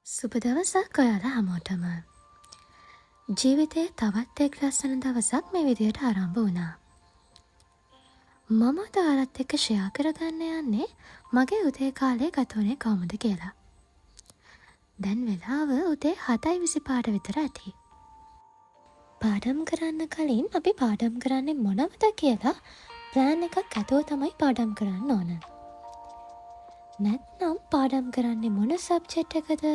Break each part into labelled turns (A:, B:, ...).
A: සුබ දවසක් ඔයාලා හැමෝටම. ජීවිතේ තවත් එක් ලස්සන දවසක් මේ විදියට ආරම්භ වුණා. මම අද ඔයාලත් එක්ක ෂෙයා කරගන්න යන්නේ මගේ උදේ කාලේ ගත වුණේ කොහොමද කියලා. දැන් වෙලාව උදේ 7:25 විතර ඇති. පාඩම් කරන්න කලින් අපි පාඩම් කරන්නේ මොනවද කියලා ප්ලෑන් එකක් ඇතුව තමයි පාඩම් කරන්න ඕන. නැත්නම් පාඩම් කරන්නේ මොන සබ්ජෙක්ට් එකද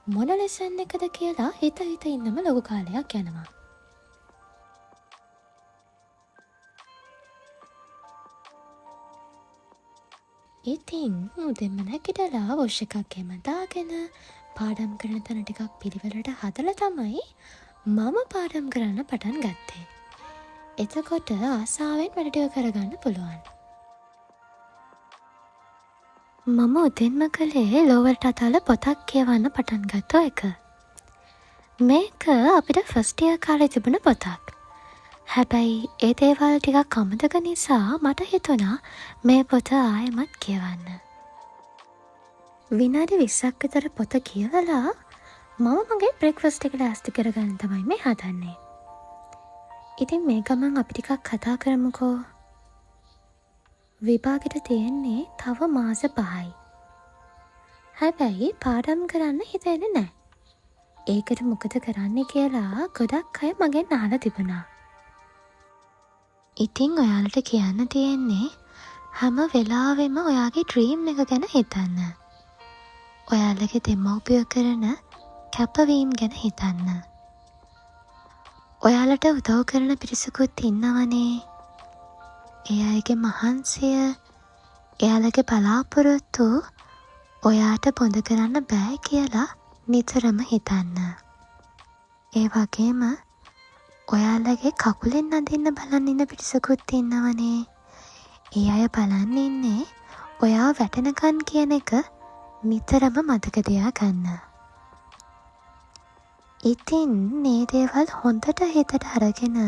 A: මොන ලෙසන් එකද කියලා හිත ඉන්නම ලොකු කාලයක් යනවා. ඉතින් උදෙන්ම නැගිටලා වොෂ් එකක් ගෙම දාගෙන පාඩම් කරන තැන ටිකක් පිළිවෙලට හදලා තමයි මම පාඩම් කරන්න පටන් ගත්තේ. එතකොට ආසාවෙන් වැඩ ටික කරගන්න පුළුවන්. මම උදෙන්ම කළේ ලෝවර්ට අදාළ පොතක් කියවන්න පටන් ගත්ත එක. මේක අපිට ෆස්ට් ඉයර් කාලේ තිබුණ පොතක්. හැබැයි ඒ දේවල් ටිකක් අමතක නිසා මට හිතුණා මේ පොත ආයෙමත් කියවන්න. විනාඩි 20ක් විතර පොත කියවලා මම මගේ බ්‍රේක්ෆාස්ට් එක ලෑස්ති කරගන්න තමයි මේ හදන්නේ. ඉතින් මේ ගමන් අපි ටිකක් කතා කරමුකෝ. විභාගෙට තියෙන්නේ තව මාස 5යි. හැබැයි පාඩම් කරන්න හිතෙන්නේ නැහැ. ඒකට මොකද කරන්න කියලා ගොඩක් අය මගෙන් අහලා තිබුණා. ඉතින් ඔයාලට කියන්න තියෙන්නේ හැම වෙලාවෙම ඔයාගේ ඩ්‍රීම් එක ගැන හිතන්න. ඔයාලගේ දෙමව්පියෝ කරන කැපවීම් ගැන හිතන්න. ඔයාලට උදව් කරන පිරිසකුත් ඉන්නවනේ. ඒ අයගේ මහන්සිය, එයාලගේ බලාපොරොත්තු ඔයාට බොඳ කරන්න බෑ කියලා නිතරම හිතන්න. ඒ වගේම ඔයාලගේ කකුලෙන් අදින්න බලන් ඉන්න පිරිසකුත් ඉන්නවනේ. ඒ අය බලන් ඉන්නේ ඔයා වැටෙනකන් කියන එක නිතරම මතක තියාගන්න. ඉතින් මේ දේවල් හොඳට හිතට අරගෙන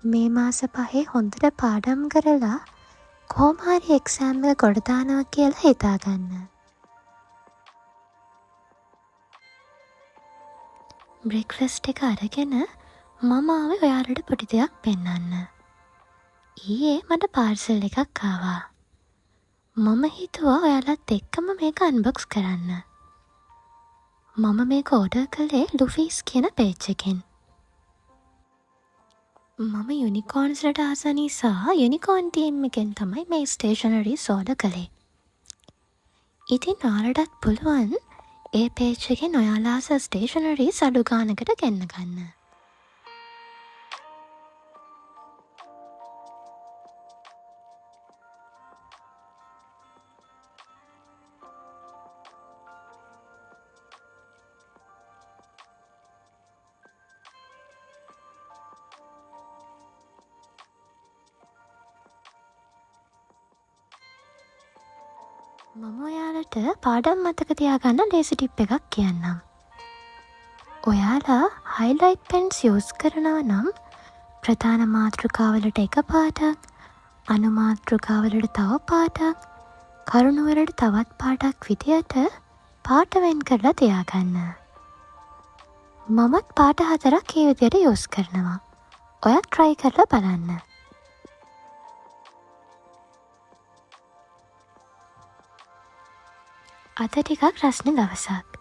A: මේ මාස 5 හොඳට පාඩම් කරලා කොහොම හරි එක්සෑම් එක ගොඩ දානවා කියලා හිතාගන්න. බ්‍රේක්ෆාස්ට් එක අරගෙන මම ආවේ ඔයාලට පොඩි දෙයක් පෙන්වන්න. ඊයේ මට පාර්සල් එකක් ආවා. මම හිතුවා ඔයාලත් එක්කම මේක අන්බොක්ස් කරන්න. මම මේක ඕඩර් කළේ ලුෆීස් කියන පේජ් එකෙන්. මම යුනිකෝර්න්ස් වලට ආස නිසා යුනිකෝර්න් ටීම් එකෙන් තමයි මේ ස්ටේෂනරීස් ඕඩර් කළේ. ඉතින් ඔයාලටත් පුළුවන් ඒ පේජ් එකෙන් ඔයාලා ආස ස්ටේෂනරීස් අඩු ගානකට ගෙන්න ගන්න. මම ඔයාලට පාඩම් මතක තියාගන්න ලේසි ටිප් එකක් කියන්නම්. ඔයාලා highlight pens use කරනවා නම් ප්‍රධාන මාතෘකාවලට එක පාටක්, අනු මාතෘකාවලට තව පාටක්, කරුණු වලට තවත් පාටක් විදියට පාට වෙන් කරලා තියාගන්න. මමත් පාට 4ක් මේ විදියට use කරනවා. ඔයා try කරලා බලන්න. අද ටිකක් රස්නේ දවසක්.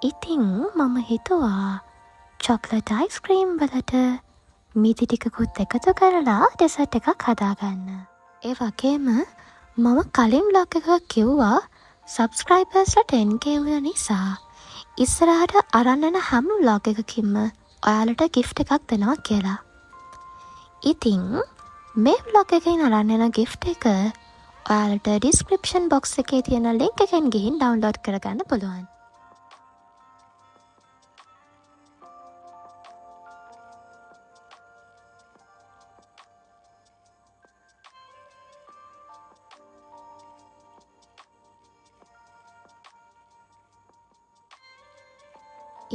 A: ඉතින් මම හිතුවා චොක්ලට් අයිස්ක්‍රීම් වලට මිටි ටිකකුත් එකතු කරලා ඩෙසර්ට් එකක් හදාගන්න. ඒ වගේම මම කලින් බ්ලොග් එකක කිව්වා සබ්ස්ක්‍රයිබර්ස්ලා 10k වුණ නිසා ඉස්සරහට අරන් යන හැම බ්ලොග් එකකින්ම ඔයාලට gift එකක් දෙනවා කියලා. ඉතින් මේ බ්ලොග් එකෙන් අරන් යන gift එක ඔයාලට ඩිස්ක්‍රිප්ෂන් බොක්ස් එකේ තියෙන ලින්ක් එකෙන් ගිහින් ඩවුන්ලෝඩ් කරගන්න පුළුවන්.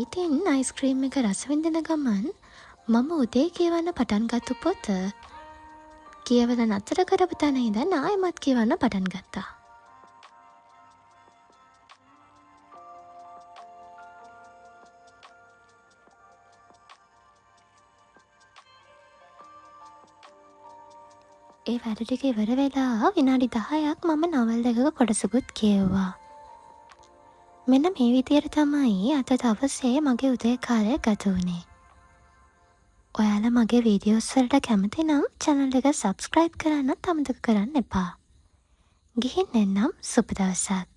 A: ඉතින් අයිස්ක්‍රීම් එක රස විඳින ගමන් මම උදේ කියවන්න පටන් ගත්ත පොත කියවලා නතර කරපු තැන ඉඳන් ආයෙමත් කියවන්න පටන් ගත්තා. ඒ වැඩ ටික ඉවර වෙලා විනාඩි 10ක් මම නවල් දෙකක කොටසකුත් කියෙව්වා. මෙන්න මේ විදියට තමයි අද දවසේ මගේ උදේ කාලය ගත වුණේ. ඔයාලා මගේ වීඩියෝස් වලට කැමති නම් channel එක subscribe කරන්නත් අමතක කරන්න එපා. ගිහින් එන්නම් සුබ දවසක්.